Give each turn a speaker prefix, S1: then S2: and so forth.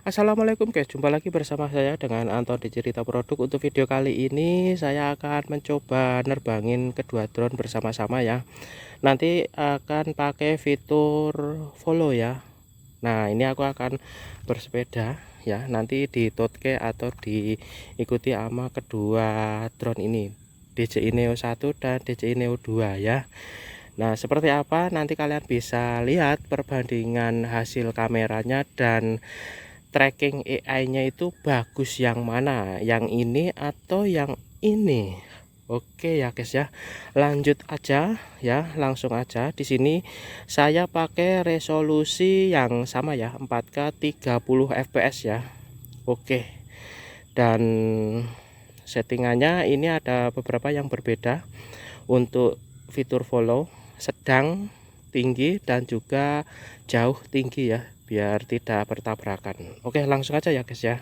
S1: Assalamualaikum guys, jumpa lagi bersama saya dengan Anton di cerita produk. Untuk video kali ini saya akan mencoba nerbangin kedua drone bersama-sama ya. Nanti akan pakai fitur follow ya. Nah ini aku akan bersepeda ya, nanti di totke atau diikuti sama kedua drone ini, Dji Neo 1 dan Dji Neo 2 ya. Nah seperti apa nanti kalian bisa lihat perbandingan hasil kameranya dan tracking AI-nya itu bagus yang mana, yang ini atau yang ini. Oke ya guys ya, lanjut aja ya, langsung aja. Di sini saya pakai resolusi yang sama ya, 4K 30 fps ya. Oke, dan settingannya ini ada beberapa yang berbeda. Untuk fitur follow, sedang, tinggi, dan juga jauh tinggi ya, biar tidak bertabrakan. Oke langsung aja ya guys ya.